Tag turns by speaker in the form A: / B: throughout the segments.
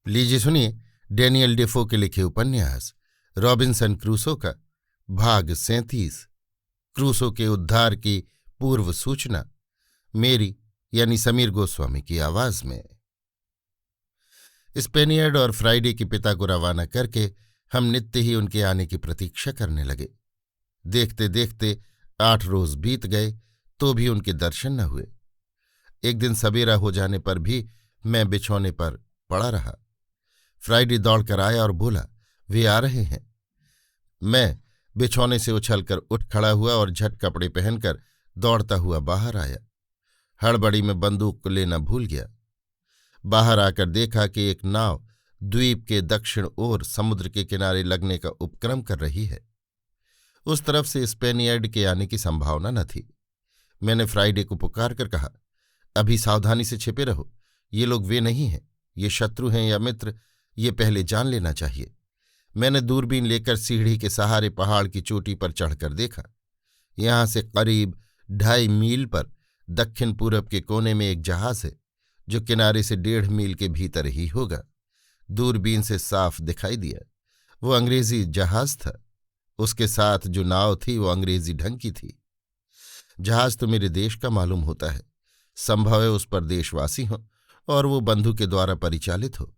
A: लीजिए सुनिए Daniel Dafoe के लिखे उपन्यास रॉबिन्सन क्रूसो का भाग 37। क्रूसो के उद्धार की पूर्व सूचना मेरी यानी समीर गोस्वामी की आवाज में। स्पेनियर्ड और फ्राइडे के पिता को रवाना करके हम नित्य ही उनके आने की प्रतीक्षा करने लगे। देखते देखते 8 रोज बीत गए तो भी उनके दर्शन न हुए। एक दिन सवेरा हो जाने पर भी मैं बिछौने पर पड़ा रहा। फ्राइडे दौड़कर आया और बोला, वे आ रहे हैं। मैं बिछौने से उछलकर उठ खड़ा हुआ और झट कपड़े पहनकर दौड़ता हुआ बाहर आया। हड़बड़ी में बंदूक को लेना भूल गया। बाहर आकर देखा कि एक नाव द्वीप के दक्षिण ओर समुद्र के किनारे लगने का उपक्रम कर रही है। उस तरफ से स्पेनियर्ड के आने की संभावना न थी। मैंने फ्राइडे को पुकार कर कहा, अभी सावधानी से छिपे रहो। ये लोग वे नहीं हैं, ये शत्रु हैं या मित्र, ये पहले जान लेना चाहिए। मैंने दूरबीन लेकर सीढ़ी के सहारे पहाड़ की चोटी पर चढ़कर देखा। यहां से करीब 2.5 मील पर दक्षिण पूरब के कोने में एक जहाज है जो किनारे से 1.5 मील के भीतर ही होगा। दूरबीन से साफ दिखाई दिया। वो अंग्रेजी जहाज था। उसके साथ जो नाव थी वो अंग्रेजी ढंग की थी। जहाज तो मेरे देश का मालूम होता है। संभव है उस पर देशवासी हों और वो बंधु के द्वारा परिचालित हो।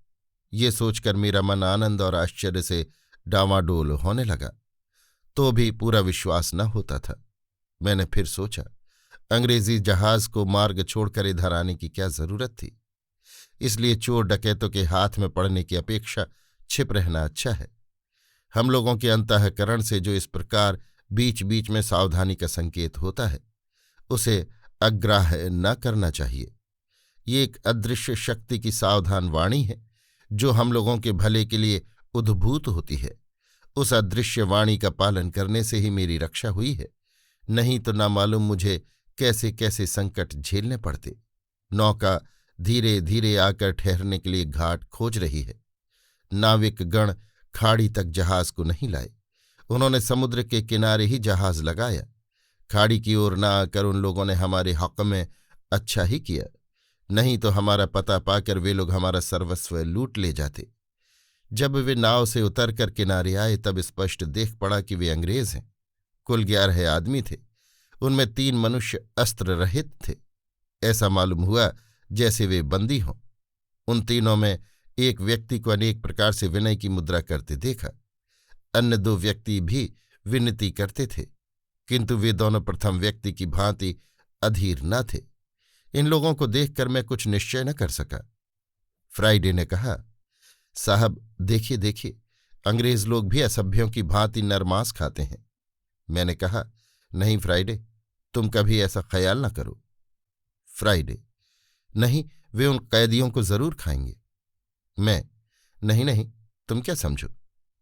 A: ये सोचकर मेरा मन आनंद और आश्चर्य से डामाडोल होने लगा, तो भी पूरा विश्वास न होता था। मैंने फिर सोचा, अंग्रेजी जहाज को मार्ग छोड़कर इधर आने की क्या जरूरत थी। इसलिए चोर डकैतों के हाथ में पड़ने की अपेक्षा छिप रहना अच्छा है। हम लोगों के अंतःकरण से जो इस प्रकार बीच बीच में सावधानी का संकेत होता है, उसे अग्राह्य न करना चाहिए। ये एक अदृश्य शक्ति की सावधान वाणी है जो हम लोगों के भले के लिए उद्भूत होती है। उस अदृश्य वाणी का पालन करने से ही मेरी रक्षा हुई है, नहीं तो ना मालूम मुझे कैसे कैसे संकट झेलने पड़ते। नौका धीरे धीरे आकर ठहरने के लिए घाट खोज रही है। नाविक गण खाड़ी तक जहाज को नहीं लाए। उन्होंने समुद्र के किनारे ही जहाज लगाया। खाड़ी की ओर न आकर उन लोगों ने हमारे हक में अच्छा ही किया, नहीं तो हमारा पता पाकर वे लोग हमारा सर्वस्व लूट ले जाते। जब वे नाव से उतरकर किनारे आए तब स्पष्ट देख पड़ा कि वे अंग्रेज हैं। कुल 11 आदमी थे। उनमें 3 मनुष्य अस्त्र रहित थे। ऐसा मालूम हुआ जैसे वे बंदी हों। उन तीनों में एक व्यक्ति को अनेक प्रकार से विनय की मुद्रा करते देखा। अन्य 2 व्यक्ति भी विनती करते थे, किंतु वे दोनों प्रथम व्यक्ति की भांति अधीर न थे। इन लोगों को देखकर मैं कुछ निश्चय न कर सका। फ्राइडे ने कहा, साहब देखिए देखिए, अंग्रेज लोग भी असभ्यों की भांति नरमांस खाते हैं। मैंने कहा, नहीं फ्राइडे, तुम कभी ऐसा ख्याल न करो। फ्राइडे, नहीं, वे उन कैदियों को जरूर खाएंगे। मैं, नहीं नहीं, तुम क्या समझो,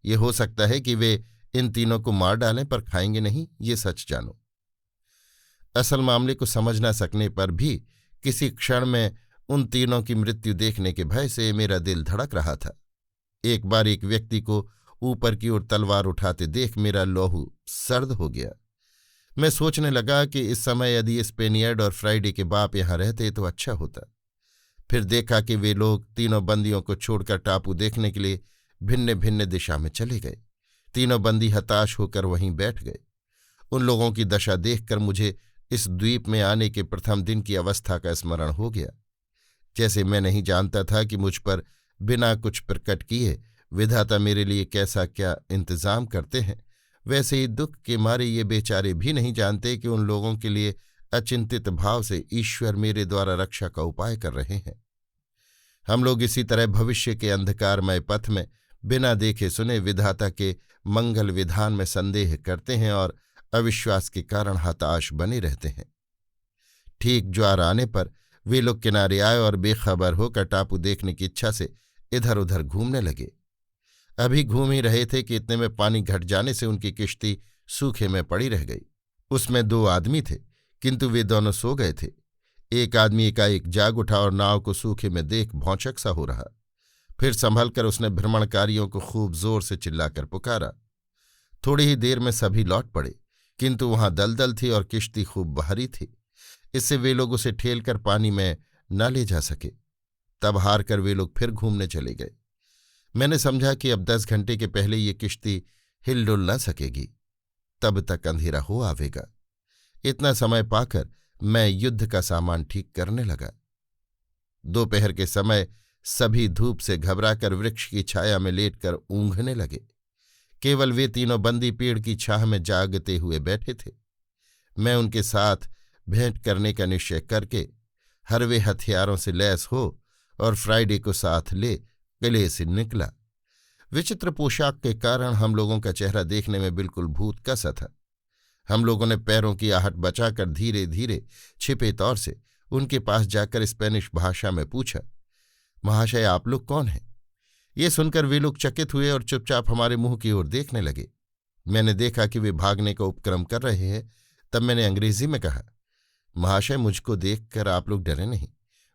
A: ये हो सकता है कि वे इन तीनों को मार डालें पर खाएंगे नहीं, ये सच जानो। असल मामले को समझ न सकने पर भी किसी क्षण में उन तीनों की मृत्यु देखने के भय से मेरा दिल धड़क रहा था। एक बार एक व्यक्ति को ऊपर की ओर तलवार उठाते देख मेरा लौहू सर्द हो गया। मैं सोचने लगा कि इस समय यदि स्पेनियर्ड और फ्राइडे के बाप यहां रहते तो अच्छा होता। फिर देखा कि वे लोग तीनों बंदियों को छोड़कर टापू देखने के लिए भिन्न भिन्न दिशा में चले गए। तीनों बंदी हताश होकर वहीं बैठ गए। उन लोगों की दशा देखकर मुझे इस द्वीप में आने के प्रथम दिन की अवस्था का स्मरण हो गया। जैसे मैं नहीं जानता था कि मुझ पर बिना कुछ प्रकट किए विधाता मेरे लिए कैसा क्या इंतजाम करते हैं, वैसे ही दुख के मारे ये बेचारे भी नहीं जानते कि उन लोगों के लिए अचिंतित भाव से ईश्वर मेरे द्वारा रक्षा का उपाय कर रहे हैं। हम लोग इसी तरह भविष्य के अंधकारमय पथ में बिना देखे सुने विधाता के मंगल विधान में संदेह करते हैं और अविश्वास के कारण हताश बने रहते हैं। ठीक ज्वार आने पर वे लोग किनारे आए और बेखबर होकर टापू देखने की इच्छा से इधर उधर घूमने लगे। अभी घूम ही रहे थे कि इतने में पानी घट जाने से उनकी किश्ती सूखे में पड़ी रह गई। उसमें 2 आदमी थे, किंतु वे दोनों सो गए थे। एक आदमी एकाएक जाग उठा और नाव को सूखे में देख भौंचक सा हो रहा। फिर संभलकर उसने भ्रमणकारियों को खूब जोर से चिल्लाकर पुकारा। थोड़ी ही देर में सभी लौट पड़े, किंतु वहां दलदल थी और किश्ती खूब बाहरी थी। इससे वे लोग उसे ठेलकर पानी में न ले जा सके। तब हार कर वे लोग फिर घूमने चले गए। मैंने समझा कि अब 10 घंटे के पहले ये किश्ती हिलडुल न सकेगी, तब तक अंधेरा हो आवेगा। इतना समय पाकर मैं युद्ध का सामान ठीक करने लगा। दोपहर के समय सभी धूप से घबराकर वृक्ष की छाया में लेटकर ऊँघने लगे। केवल वे तीनों बंदी पेड़ की छाह में जागते हुए बैठे थे। मैं उनके साथ भेंट करने का निश्चय करके हरवे हथियारों से लैस हो और फ्राइडे को साथ ले किले से निकला। विचित्र पोशाक के कारण हम लोगों का चेहरा देखने में बिल्कुल भूत का सा था। हम लोगों ने पैरों की आहट बचाकर धीरे धीरे छिपे तौर से उनके पास जाकर स्पेनिश भाषा में पूछा, महाशय आप लोग कौन हैं? ये सुनकर वे लोग चकित हुए और चुपचाप हमारे मुंह की ओर देखने लगे। मैंने देखा कि वे भागने का उपक्रम कर रहे हैं। तब मैंने अंग्रेजी में कहा, महाशय मुझको देखकर आप लोग डरे नहीं,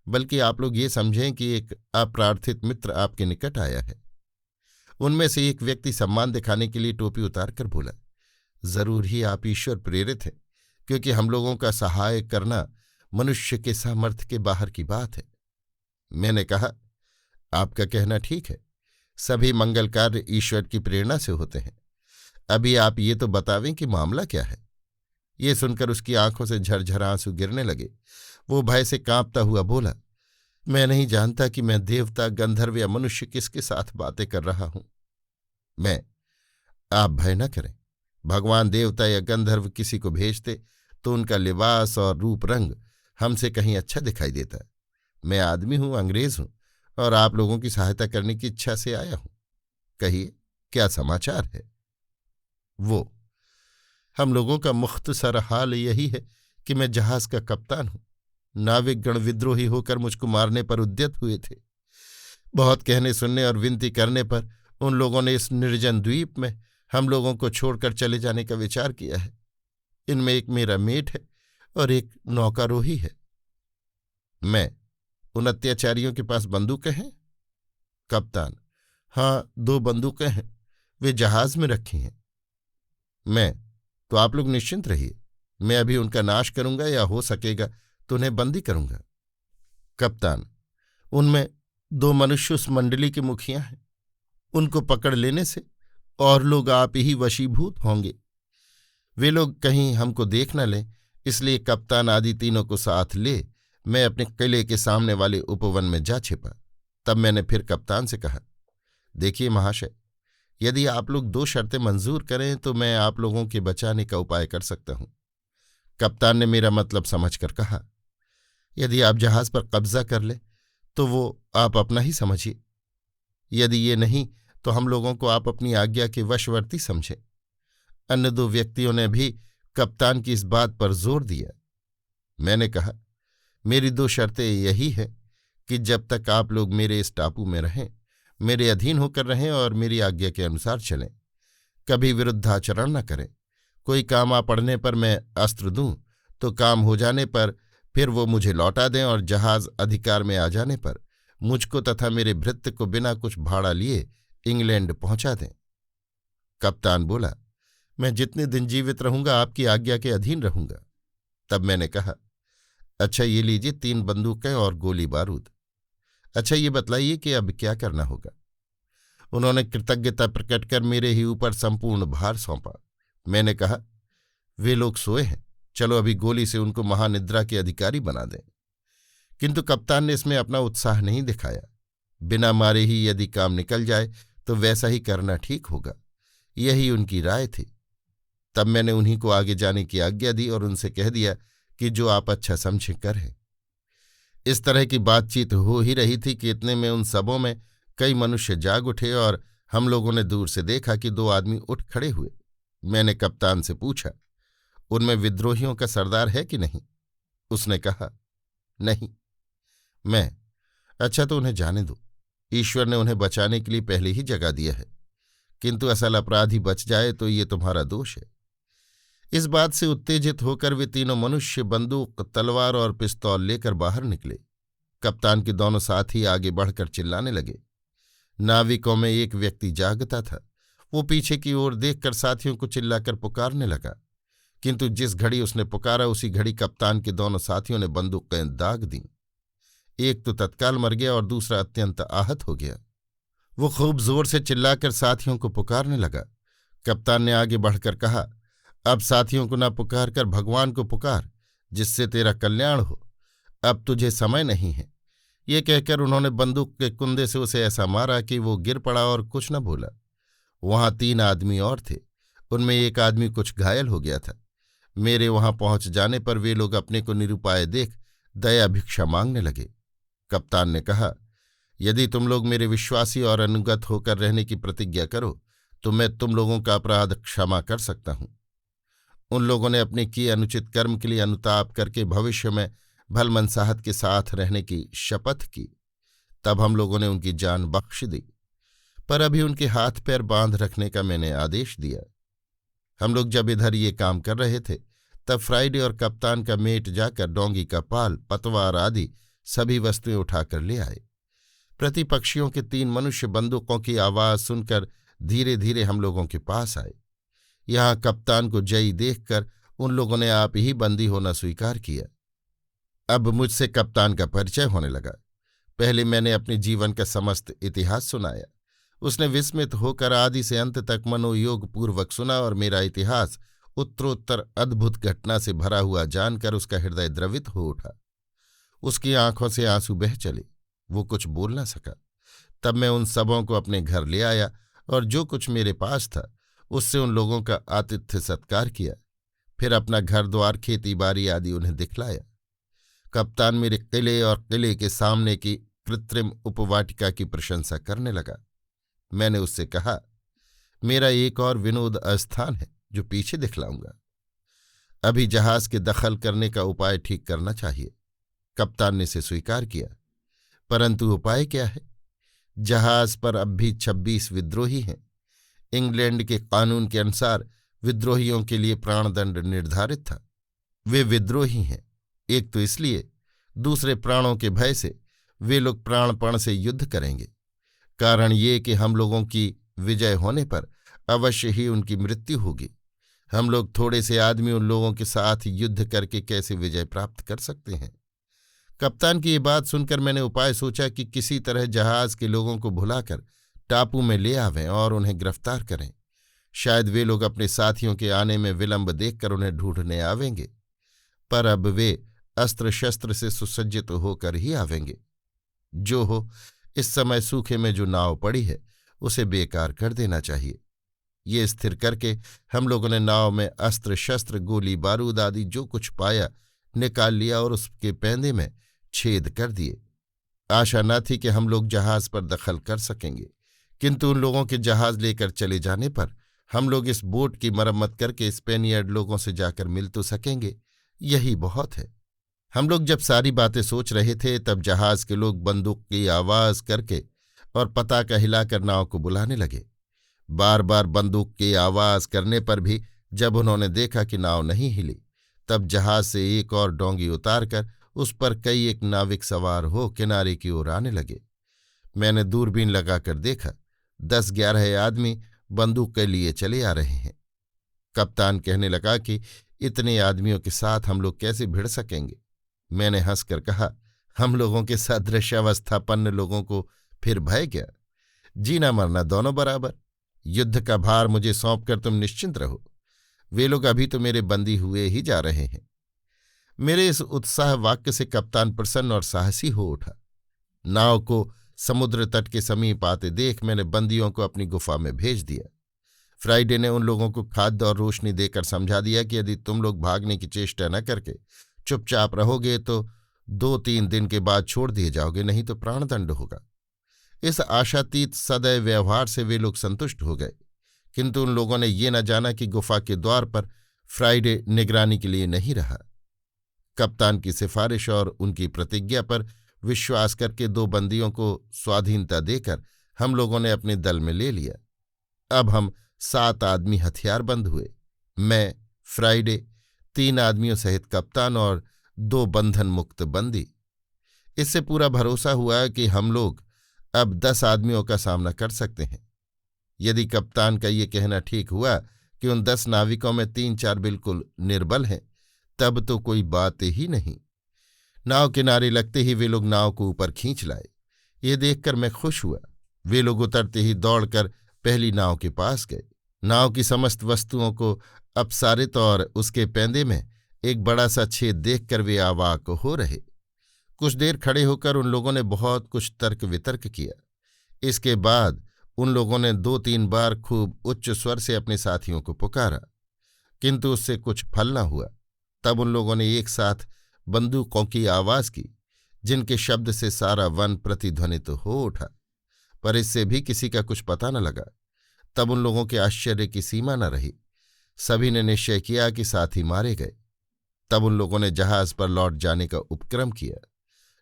A: बल्कि आप लोग ये समझें कि एक अप्रार्थित मित्र आपके निकट आया है। उनमें से एक व्यक्ति सम्मान दिखाने के लिए टोपी उतारकर बोला, जरूर ही आप ईश्वर प्रेरित हैं, क्योंकि हम लोगों का सहाय करना मनुष्य के सामर्थ्य के बाहर की बात है। मैंने कहा, आपका कहना ठीक है, सभी मंगल कार्य ईश्वर की प्रेरणा से होते हैं। अभी आप ये तो बतावें कि मामला क्या है। ये सुनकर उसकी आंखों से झरझर आंसू गिरने लगे। वो भय से कांपता हुआ बोला, मैं नहीं जानता कि मैं देवता, गंधर्व या मनुष्य किसके साथ बातें कर रहा हूं। मैं, आप भय न करें। भगवान देवता या गंधर्व किसी को भेजते तो उनका लिबास और रूप रंग हमसे कहीं अच्छा दिखाई देता। मैं आदमी हूं, अंग्रेज हूं, और आप लोगों की सहायता करने की इच्छा से आया हूं। कहिए, क्या समाचार है? वो, हम लोगों का मुख्तसर हाल यही है कि मैं जहाज का कप्तान हूं। नाविकगण विद्रोही होकर मुझको मारने पर उद्यत हुए थे। बहुत कहने सुनने और विनती करने पर उन लोगों ने इस निर्जन द्वीप में हम लोगों को छोड़कर चले जाने का विचार किया है। इनमें एक मेरा मेट है और एक नौकारोही है। मैं, उन अत्याचारियों के पास बंदूकें हैं? कप्तान, हाँ 2 बंदूकें हैं, वे जहाज में रखी हैं। मैं, तो आप लोग निश्चिंत रहिए, मैं अभी उनका नाश करूंगा या हो सकेगा तो उन्हें बंदी करूंगा। कप्तान, उनमें 2 मनुष्य उस मंडली के मुखिया हैं। उनको पकड़ लेने से और लोग आप ही वशीभूत होंगे। वे लोग कहीं हमको देख न लें, इसलिए कप्तान आदि तीनों को साथ ले मैं अपने किले के सामने वाले उपवन में जा छिपा। तब मैंने फिर कप्तान से कहा, देखिए महाशय, यदि आप लोग 2 शर्तें मंजूर करें तो मैं आप लोगों के बचाने का उपाय कर सकता हूं। कप्तान ने मेरा मतलब समझकर कहा, यदि आप जहाज पर कब्जा कर लें तो वो आप अपना ही समझिए, यदि ये नहीं तो हम लोगों को आप अपनी आज्ञा के वशवर्ती समझें। अन्य 2 व्यक्तियों ने भी कप्तान की इस बात पर जोर दिया। मैंने कहा, मेरी 2 शर्तें यही हैं कि जब तक आप लोग मेरे इस टापू में रहें, मेरे अधीन होकर रहें और मेरी आज्ञा के अनुसार चलें, कभी विरुद्धाचरण न करें। कोई काम आ पड़ने पर मैं अस्त्र दूं तो काम हो जाने पर फिर वो मुझे लौटा दें, और जहाज अधिकार में आ जाने पर मुझको तथा मेरे भृत्य को बिना कुछ भाड़ा लिए इंग्लैंड पहुंचा दें। कप्तान बोला, मैं जितने दिन जीवित रहूंगा आपकी आज्ञा के अधीन रहूंगा। तब मैंने कहा, अच्छा ये लीजिए 3 बंदूकें और गोली बारूद। अच्छा ये बतलाइए कि अब क्या करना होगा। उन्होंने कृतज्ञता प्रकट कर मेरे ही ऊपर संपूर्ण भार सौंपा। मैंने कहा, वे लोग सोए हैं, चलो अभी गोली से उनको महानिद्रा के अधिकारी बना दें। किंतु कप्तान ने इसमें अपना उत्साह नहीं दिखाया। बिना मारे ही यदि काम निकल जाए तो वैसा ही करना ठीक होगा, यही उनकी राय थी। तब मैंने उन्हीं को आगे जाने की आज्ञा दी और उनसे कह दिया कि जो आप अच्छा समझें करें। इस तरह की बातचीत हो ही रही थी कि इतने में उन सबों में कई मनुष्य जाग उठे और हम लोगों ने दूर से देखा कि 2 आदमी उठ खड़े हुए। मैंने कप्तान से पूछा, उनमें विद्रोहियों का सरदार है कि नहीं? उसने कहा, नहीं। मैं, अच्छा तो उन्हें जाने दो, ईश्वर ने उन्हें बचाने के लिए पहले ही जगा दिया है, किंतु असल अपराधी बच जाए तो ये तुम्हारा दोष है। इस बात से उत्तेजित होकर वे तीनों मनुष्य बंदूक, तलवार और पिस्तौल लेकर बाहर निकले। कप्तान के दोनों साथी आगे बढ़कर चिल्लाने लगे। नाविकों में एक व्यक्ति जागता था। वो पीछे की ओर देखकर साथियों को चिल्लाकर पुकारने लगा, किंतु जिस घड़ी उसने पुकारा उसी घड़ी कप्तान के दोनों साथियों ने बंदूकें दाग दीं। एक तो तत्काल मर गया और दूसरा अत्यंत आहत हो गया। वो खूब जोर से चिल्लाकर साथियों को पुकारने लगा। कप्तान ने आगे बढ़कर कहा, अब साथियों को न पुकार कर भगवान को पुकार, जिससे तेरा कल्याण हो। अब तुझे समय नहीं है। ये कहकर उन्होंने बंदूक के कुंदे से उसे ऐसा मारा कि वो गिर पड़ा और कुछ न बोला। वहां 3 आदमी और थे। उनमें एक आदमी कुछ घायल हो गया था। मेरे वहां पहुंच जाने पर वे लोग अपने को निरुपाय देख दया भिक्षा मांगने लगे। कप्तान ने कहा, यदि तुम लोग मेरे विश्वासी और अनुगत होकर रहने की प्रतिज्ञा करो तो मैं तुम लोगों का अपराध क्षमा कर सकता हूं। उन लोगों ने अपने किए अनुचित कर्म के लिए अनुताप करके भविष्य में भलमनसाहत के साथ रहने की शपथ की। तब हम लोगों ने उनकी जान बख्श दी, पर अभी उनके हाथ पैर बांध रखने का मैंने आदेश दिया। हम लोग जब इधर ये काम कर रहे थे तब फ्राइडे और कप्तान का मेट जाकर डोंगी का पाल, पतवार आदि सभी वस्तुएं उठाकर ले आए। प्रतिपक्षियों के 3 मनुष्य बंदूकों की आवाज सुनकर धीरे धीरे हम लोगों के पास आए। यहां कप्तान को जयी देखकर उन लोगों ने आप ही बंदी होना स्वीकार किया। अब मुझसे कप्तान का परिचय होने लगा। पहले मैंने अपने जीवन का समस्त इतिहास सुनाया। उसने विस्मित होकर आदि से अंत तक मनोयोग पूर्वक सुना और मेरा इतिहास उत्तरोत्तर अद्भुत घटना से भरा हुआ जानकर उसका हृदय द्रवित हो उठा। उसकी आंखों से आंसू बह चले। वो कुछ बोल न सका। तब मैं उन सबों को अपने घर ले आया और जो कुछ मेरे पास था उससे उन लोगों का आतिथ्य सत्कार किया। फिर अपना घर द्वार, खेती बाड़ी आदि उन्हें दिखलाया। कप्तान मेरे किले और किले के सामने की कृत्रिम उपवाटिका की प्रशंसा करने लगा। मैंने उससे कहा, मेरा एक और विनोद स्थान है जो पीछे दिखलाऊंगा। अभी जहाज के दखल करने का उपाय ठीक करना चाहिए। कप्तान ने इसे स्वीकार किया। परंतु उपाय क्या है? जहाज पर अब भी 26 विद्रोही हैं। इंग्लैंड के कानून के अनुसार विद्रोहियों के लिए प्राणदंड निर्धारित था। वे विद्रोही हैं, एक तो इसलिए, दूसरे प्राणों के भय से वे लोग प्राणपण से युद्ध करेंगे। कारण ये कि हम लोगों की विजय होने पर अवश्य ही उनकी मृत्यु होगी। हम लोग थोड़े से आदमी उन लोगों के साथ युद्ध करके कैसे विजय प्राप्त कर सकते हैं? कप्तान की ये बात सुनकर मैंने उपाय सोचा कि किसी तरह जहाज के लोगों को भुलाकर टापू में ले आवें और उन्हें गिरफ्तार करें। शायद वे लोग अपने साथियों के आने में विलंब देखकर उन्हें ढूंढने आवेंगे, पर अब वे अस्त्र शस्त्र से सुसज्जित होकर ही आवेंगे। जो हो, इस समय सूखे में जो नाव पड़ी है उसे बेकार कर देना चाहिए। ये स्थिर करके हम लोगों ने नाव में अस्त्र शस्त्र, गोली बारूद आदि जो कुछ पाया निकाल लिया और उसके पैंदे में छेद कर दिए। आशा न थी कि हम लोग जहाज पर दखल कर सकेंगे, किंतु उन लोगों के जहाज लेकर चले जाने पर हम लोग इस बोट की मरम्मत करके स्पेनियर्ड लोगों से जाकर मिल तो सकेंगे। यही बहुत है। हम लोग जब सारी बातें सोच रहे थे तब जहाज के लोग बंदूक की आवाज करके और पताका हिलाकर नाव को बुलाने लगे। बार बार बंदूक की आवाज करने पर भी जब उन्होंने देखा कि नाव नहीं हिली, तब जहाज से एक और डोंगी उतारकर उस पर कई एक नाविक सवार हो किनारे की ओर आने लगे। मैंने दूरबीन लगाकर देखा, 10-11 आदमी बंदूक के लिए चले आ रहे हैं। कप्तान कहने लगा कि इतने आदमियों के साथ हम लोग कैसे भिड़ सकेंगे? मैंने हंसकर कहा, हम लोगों के सदृश अवस्थापन्न लोगों को फिर भय क्या? जीना मरना दोनों बराबर। युद्ध का भार मुझे सौंपकर तुम निश्चिंत रहो। वे लोग अभी तो मेरे बंदी हुए ही जा रहे हैं। मेरे इस उत्साह वाक्य से कप्तान प्रसन्न और साहसी हो उठा। नाव को समुद्र तट के समीप आते देख मैंने बंदियों को अपनी गुफा में भेज दिया। फ्राइडे ने उन लोगों को खाद्य और रोशनी देकर समझा दिया कि यदि तुम लोग भागने की चेष्टा न करके चुपचाप रहोगे तो 2-3 दिन के बाद छोड़ दिए जाओगे, नहीं तो प्राणदंड होगा। इस आशातीत सदैव व्यवहार से वे लोग संतुष्ट हो गए, किंतु उन लोगों ने ये न जाना कि गुफा के द्वार पर फ्राइडे निगरानी के लिए नहीं रहा। कप्तान की सिफारिश और उनकी प्रतिज्ञा पर विश्वास करके 2 बंदियों को स्वाधीनता देकर हम लोगों ने अपने दल में ले लिया। अब हम 7 आदमी हथियारबंद हुए। मैं, फ्राइडे, 3 आदमियों सहित कप्तान और 2 बंधन मुक्त बंदी। इससे पूरा भरोसा हुआ कि हम लोग अब 10 आदमियों का सामना कर सकते हैं। यदि कप्तान का ये कहना ठीक हुआ कि उन 10 नाविकों में 3-4 बिल्कुल निर्बल हैं, तब तो कोई बात ही नहीं। नाव किनारे लगते ही वे लोग नाव को ऊपर खींच लाए। ये देखकर मैं खुश हुआ। वे लोग उतरते ही दौड़कर पहली नाव के पास गए। नाव की समस्त वस्तुओं को अपसारित और उसके पैंदे में एक बड़ा सा छेद देखकर वे अवाक हो रहे। कुछ देर खड़े होकर उन लोगों ने बहुत कुछ तर्क वितर्क किया। इसके बाद उन लोगों ने 2-3 बार खूब उच्च स्वर से अपने साथियों को पुकारा, किंतु उससे कुछ फल न हुआ। तब उन लोगों ने एक साथ बंदूकों की आवाज की, जिनके शब्द से सारा वन प्रतिध्वनित हो उठा, पर इससे भी किसी का कुछ पता न लगा। तब उन लोगों के आश्चर्य की सीमा न रही। सभी ने निश्चय किया कि साथी मारे गए। तब उन लोगों ने जहाज पर लौट जाने का उपक्रम किया।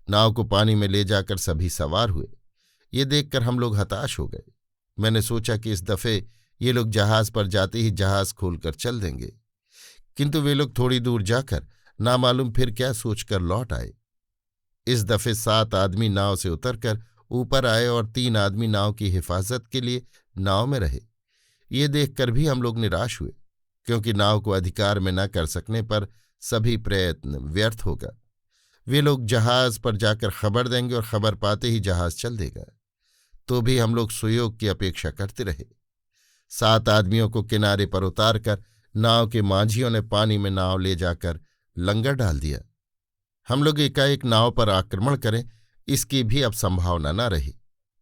A: नाव को पानी में ले जाकर सभी सवार हुए। ये देखकर हम लोग हताश हो गए। मैंने सोचा कि इस दफे ये लोग जहाज पर जाते ही जहाज खोलकर चल देंगे, किंतु वे लोग थोड़ी दूर जाकर नामालूम फिर क्या सोचकर लौट आए। इस दफे 7 आदमी नाव से उतरकर ऊपर आए और 3 आदमी नाव की हिफाजत के लिए नाव में रहे। ये देखकर भी हम लोग निराश हुए, क्योंकि नाव को अधिकार में न कर सकने पर सभी प्रयत्न व्यर्थ होगा। वे लोग जहाज पर जाकर खबर देंगे और खबर पाते ही जहाज चल देगा। तो भी हम लोग सुयोग की अपेक्षा करते रहे। 7 आदमियों को किनारे पर उतारकर नाव के माझियों ने पानी में नाव ले जाकर लंगर डाल दिया। हम लोग एकाएक नाव पर आक्रमण करें, इसकी भी अब संभावना न रही।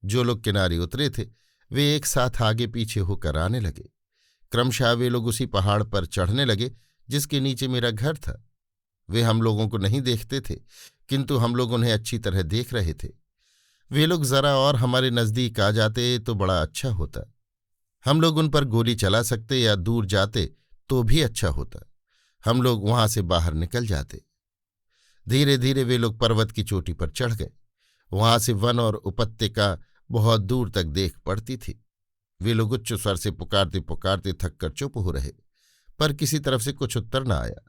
A: जो लोग किनारे उतरे थे वे एक साथ आगे पीछे होकर आने लगे। क्रमशः वे लोग उसी पहाड़ पर चढ़ने लगे जिसके नीचे मेरा घर था। वे हम लोगों को नहीं देखते थे, किंतु हम लोग उन्हें अच्छी तरह देख रहे थे। वे लोग जरा और हमारे नजदीक आ जाते तो बड़ा अच्छा होता। हम लोग उन पर गोली चला सकते या दूर जाते तो भी अच्छा होता। हम लोग वहां से बाहर निकल जाते। धीरे धीरे वे लोग पर्वत की चोटी पर चढ़ गए। वहां से वन और उपत्यका बहुत दूर तक देख पड़ती थी। वे लोग उच्च स्वर से पुकारते पुकारते थक कर चुप हो रहे, पर किसी तरफ से कुछ उत्तर न आया।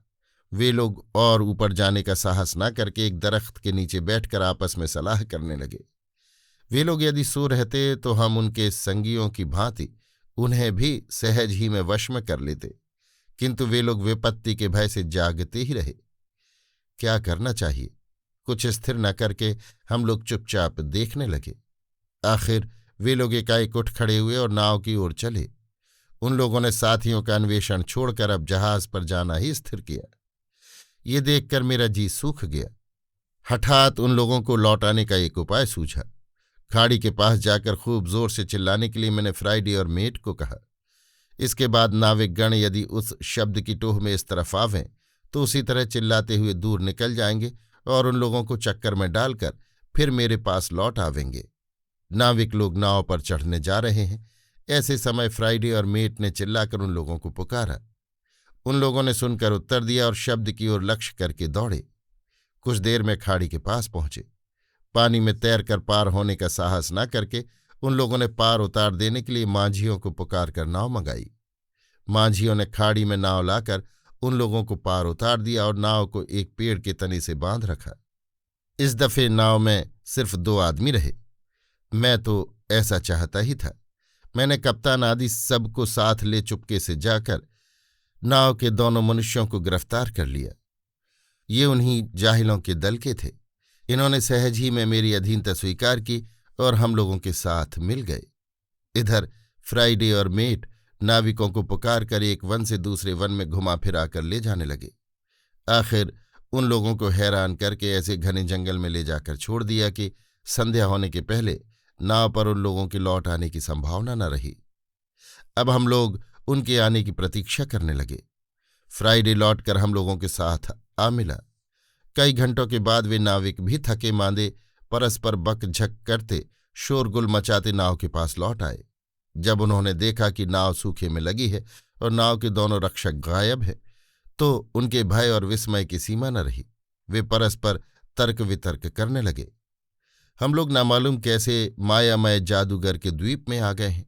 A: वे लोग और ऊपर जाने का साहस न करके एक दरख्त के नीचे बैठकर आपस में सलाह करने लगे। वे लोग यदि सो रहते तो हम उनके संगियों की भांति उन्हें भी सहज ही में वश में कर लेते, किंतु वे लोग विपत्ति के भय से जागते ही रहे। क्या करना चाहिए, कुछ स्थिर न करके हम लोग चुपचाप देखने लगे। आखिर वे लोग एकाएक उठ खड़े हुए और नाव की ओर चले। उन लोगों ने साथियों का अन्वेषण छोड़कर अब जहाज पर जाना ही स्थिर किया। ये देखकर मेरा जी सूख गया। हठात उन लोगों को लौटाने का एक उपाय सूझा। खाड़ी के पास जाकर खूब जोर से चिल्लाने के लिए मैंने फ्राइडे और मेट को कहा। इसके बाद नाविकगण यदि उस शब्द की टोह में इस तरफ आवें तो उसी तरह चिल्लाते हुए दूर निकल जाएंगे और उन लोगों को चक्कर में डालकर फिर मेरे पास लौट आवेंगे। नाविक लोग नाव पर चढ़ने जा रहे हैं। ऐसे समय फ्राइडे और मेट ने चिल्लाकर उन लोगों को पुकारा। उन लोगों ने सुनकर उत्तर दिया और शब्द की ओर लक्ष्य करके दौड़े। कुछ देर में खाड़ी के पास पहुंचे। पानी में तैरकर पार होने का साहस न करके उन लोगों ने पार उतार देने के लिए माझियों को पुकारकर नाव मंगाई। माझियों ने खाड़ी में नाव लाकर उन लोगों को पार उतार दिया और नाव को एक पेड़ के तने से बांध रखा। इस दफे नाव में सिर्फ 2 आदमी रहे। मैं तो ऐसा चाहता ही था। मैंने कप्तान आदि सबको साथ ले चुपके से जाकर नाव के दोनों मनुष्यों को गिरफ्तार कर लिया। ये उन्हीं जाहिलों के दल के थे। इन्होंने सहज ही में मेरी अधीनता स्वीकार की और हम लोगों के साथ मिल गए। इधर फ्राइडे और मेट नाविकों को पुकार कर एक वन से दूसरे वन में घुमा फिरा कर ले जाने लगे। आखिर उन लोगों को हैरान करके ऐसे घने जंगल में ले जाकर छोड़ दिया कि संध्या होने के पहले नाव पर उन लोगों के लौट आने की संभावना न रही। अब हम लोग उनके आने की प्रतीक्षा करने लगे। फ्राइडे लौटकर हम लोगों के साथ आ मिला। कई घंटों के बाद वे नाविक भी थके मांदे परस्पर बकझक करते शोरगुल मचाते नाव के पास लौट आए। जब उन्होंने देखा कि नाव सूखे में लगी है और नाव के दोनों रक्षक गायब हैं, तो उनके भय और विस्मय की सीमा न रही। वे परस्पर तर्क वितर्क करने लगे। हम लोग नामालूम कैसे मायामय जादूगर के द्वीप में आ गए हैं।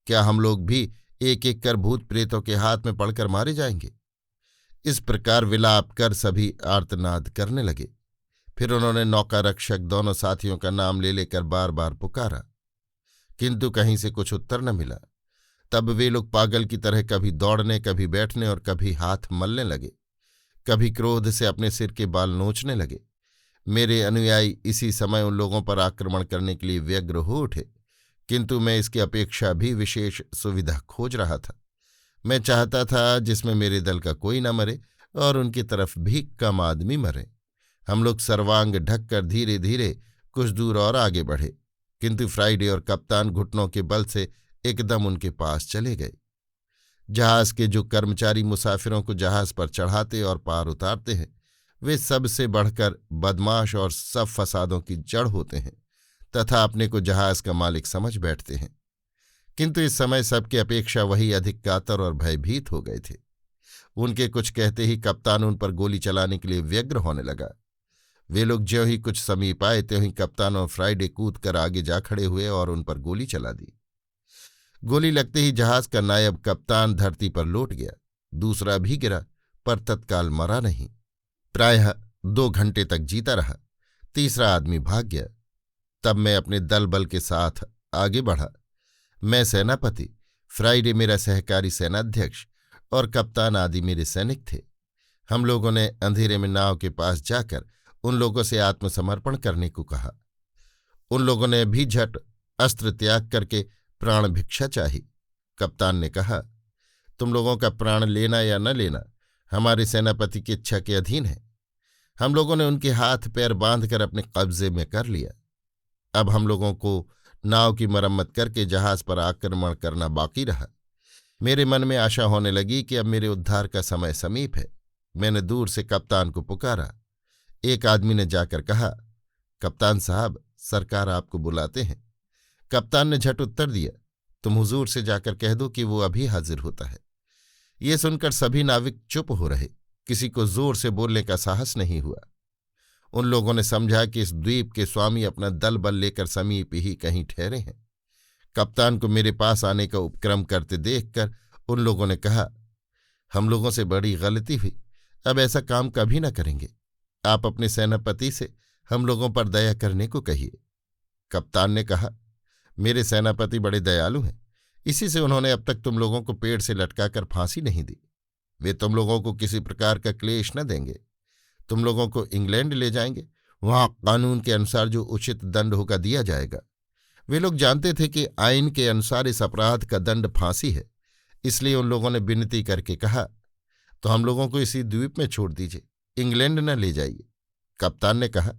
A: क्या हम लोग भी एक एक कर भूत प्रेतों के हाथ में पड़कर मारे जाएंगे? इस प्रकार विलाप कर सभी आर्तनाद करने लगे। फिर उन्होंने नौका रक्षक दोनों साथियों का नाम ले लेकर बार बार पुकारा, किंतु कहीं से कुछ उत्तर न मिला। तब वे लोग पागल की तरह कभी दौड़ने, कभी बैठने और कभी हाथ मलने लगे। कभी क्रोध से अपने सिर के बाल नोचने लगे। मेरे अनुयायी इसी समय उन लोगों पर आक्रमण करने के लिए व्यग्र हो उठे, किंतु मैं इसकी अपेक्षा भी विशेष सुविधा खोज रहा था। मैं चाहता था जिसमें मेरे दल का कोई न मरे और उनकी तरफ भी कम आदमी मरे। हम लोग सर्वांग ढककर धीरे धीरे कुछ दूर और आगे बढ़े, किंतु फ्राइडे और कप्तान घुटनों के बल से एकदम उनके पास चले गए। जहाज के जो कर्मचारी मुसाफिरों को जहाज पर चढ़ाते और पार उतारते हैं, वे सबसे बढ़कर बदमाश और सब फसादों की जड़ होते हैं तथा अपने को जहाज का मालिक समझ बैठते हैं। किंतु इस समय सबकी अपेक्षा वही अधिक कातर और भयभीत हो गए थे। उनके कुछ कहते ही कप्तान उन पर गोली चलाने के लिए व्यग्र होने लगा। वे लोग ज्यों ही कुछ समीप आए त्यों ही कप्तान और फ्राइडे कूद कर आगे जा खड़े हुए और उन पर गोली चला दी। गोली लगते ही जहाज का नायब कप्तान धरती पर लौट गया। दूसरा भी गिरा, पर तत्काल मरा नहीं। प्रायः 2 घंटे तक जीता रहा। तीसरा आदमी भाग गया। तब मैं अपने दल बल के साथ आगे बढ़ा। मैं सेनापति, फ्राइडे मेरा सहकारी सेनाध्यक्ष और कप्तान आदि मेरे सैनिक थे। हम लोगों ने अंधेरे में नाव के पास जाकर उन लोगों से आत्मसमर्पण करने को कहा। उन लोगों ने भी झट अस्त्र त्याग करके प्राण भिक्षा चाही। कप्तान ने कहा, तुम लोगों का प्राण लेना या न लेना हमारे सेनापति की इच्छा के अधीन है। हम लोगों ने उनके हाथ पैर बांधकर अपने कब्जे में कर लिया। अब हम लोगों को नाव की मरम्मत करके जहाज पर आक्रमण करना बाकी रहा। मेरे मन में आशा होने लगी कि अब मेरे उद्धार का समय समीप है। मैंने दूर से कप्तान को पुकारा। एक आदमी ने जाकर कहा, कप्तान साहब, सरकार आपको बुलाते हैं। कप्तान ने झट उत्तर दिया, तुम हुजूर से जाकर कह दो कि वो अभी हाजिर होता है। ये सुनकर सभी नाविक चुप हो रहे। किसी को जोर से बोलने का साहस नहीं हुआ। उन लोगों ने समझा कि इस द्वीप के स्वामी अपना दल बल लेकर समीप ही कहीं ठहरे हैं। कप्तान को मेरे पास आने का उपक्रम करते देखकर उन लोगों ने कहा, हम लोगों से बड़ी गलती हुई, अब ऐसा काम कभी न करेंगे। आप अपने सेनापति से हम लोगों पर दया करने को कहिए। कप्तान ने कहा, मेरे सेनापति बड़े दयालु हैं, इसी से उन्होंने अब तक तुम लोगों को पेड़ से लटकाकर फांसी नहीं दी। वे तुम लोगों को किसी प्रकार का क्लेश न देंगे। तुम लोगों को इंग्लैंड ले जाएंगे, वहां कानून के अनुसार जो उचित दंड होगा दिया जाएगा। वे लोग जानते थे कि आईन के अनुसार इस अपराध का दंड फांसी है, इसलिए उन लोगों ने विनती करके कहा, तो हम लोगों को इसी द्वीप में छोड़ दीजिए, इंग्लैंड न ले जाइए। कप्तान ने कहा,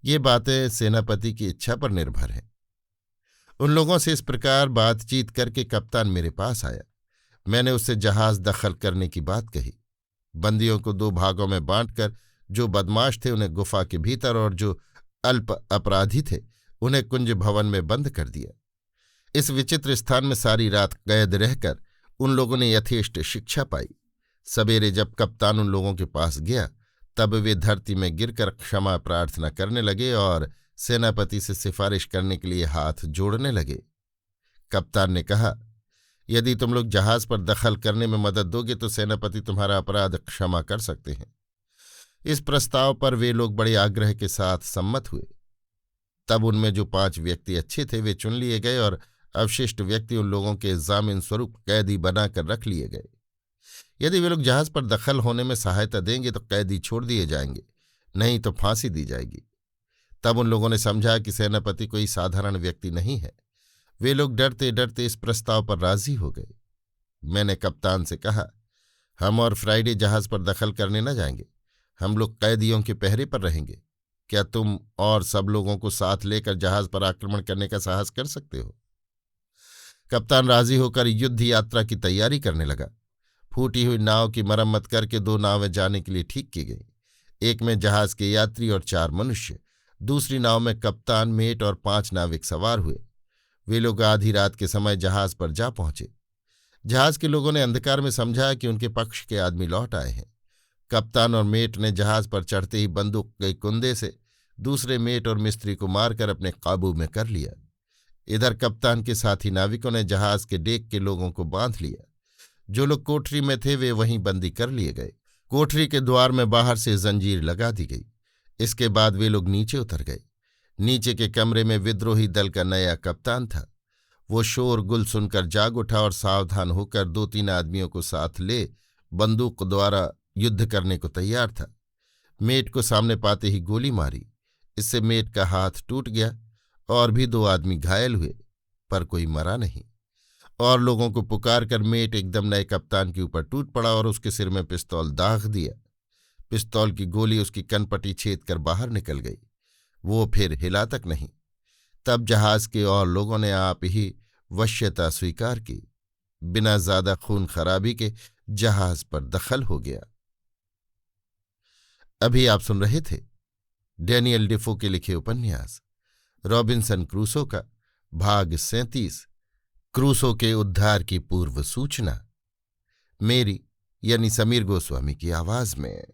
A: ये बातें सेनापति की इच्छा पर निर्भर हैं। उन लोगों से इस प्रकार बातचीत करके कप्तान मेरे पास आया। मैंने उससे जहाज दखल करने की बात कही। बंदियों को 2 भागों में बांटकर जो बदमाश थे उन्हें गुफा के भीतर और जो अल्प अपराधी थे उन्हें कुंज भवन में बंद कर दिया। इस विचित्र स्थान में सारी रात कैद रहकर उन लोगों ने यथेष्ट शिक्षा पाई। सवेरे जब कप्तान उन लोगों के पास गया तब वे धरती में गिरकर क्षमा प्रार्थना करने लगे और सेनापति से सिफारिश करने के लिए हाथ जोड़ने लगे। कप्तान ने कहा, यदि तुम लोग जहाज पर दखल करने में मदद दोगे तो सेनापति तुम्हारा अपराध क्षमा कर सकते हैं। इस प्रस्ताव पर वे लोग बड़े आग्रह के साथ सम्मत हुए। तब उनमें जो 5 व्यक्ति अच्छे थे वे चुन लिए गए और अवशिष्ट व्यक्ति उन लोगों के जामिन स्वरूप कैदी बनाकर रख लिए गए। यदि वे लोग जहाज पर दखल होने में सहायता देंगे तो कैदी छोड़ दिए जाएंगे, नहीं तो फांसी दी जाएगी। तब उन लोगों ने समझा कि सेनापति कोई साधारण व्यक्ति नहीं है। वे लोग डरते डरते इस प्रस्ताव पर राजी हो गए। मैंने कप्तान से कहा, हम और फ्राइडे जहाज पर दखल करने न जाएंगे, हम लोग कैदियों के पहरे पर रहेंगे। क्या तुम और सब लोगों को साथ लेकर जहाज पर आक्रमण करने का साहस कर सकते हो? कप्तान राजी होकर युद्ध यात्रा की तैयारी करने लगा। फूटी हुई नाव की मरम्मत करके 2 नावें जाने के लिए ठीक की गई। एक में जहाज के यात्री और 4 मनुष्य, दूसरी नाव में कप्तान, मेट और 5 नाविक सवार हुए। वे लोग आधी रात के समय जहाज पर जा पहुंचे। जहाज के लोगों ने अंधकार में समझा कि उनके पक्ष के आदमी लौट आए हैं। कप्तान और मेट ने जहाज पर चढ़ते ही बंदूक के कुंदे से दूसरे मेट और मिस्त्री को मारकर अपने काबू में कर लिया। इधर कप्तान के साथी नाविकों ने जहाज के डेक के लोगों को बांध लिया। जो लोग कोठरी में थे वे वहीं बंदी कर लिए गए। कोठरी के द्वार में बाहर से जंजीर लगा दी गई। इसके बाद वे लोग नीचे उतर गए। नीचे के कमरे में विद्रोही दल का नया कप्तान था। वो शोर गुल सुनकर जाग उठा और सावधान होकर 2-3 आदमियों को साथ ले बंदूक द्वारा युद्ध करने को तैयार था। मेट को सामने पाते ही गोली मारी। इससे मेट का हाथ टूट गया और भी 2 आदमी घायल हुए। पर कोई मरा नहीं। और लोगों को पुकार कर मेट एकदम नए कप्तान के ऊपर टूट पड़ा और उसके सिर में पिस्तौल दाग दिया। पिस्तौल की गोली उसकी कनपटी छेद कर बाहर निकल गई। वो फिर हिला तक नहीं। तब जहाज के और लोगों ने आप ही वश्यता स्वीकार की। बिना ज्यादा खून खराबी के जहाज पर दखल हो गया। अभी आप सुन रहे थे डैनियल डिफो के लिखे उपन्यास रॉबिन्सन क्रूसो का भाग 37, क्रूसो के उद्धार की पूर्व सूचना, मेरी यानी समीर गोस्वामी की आवाज में।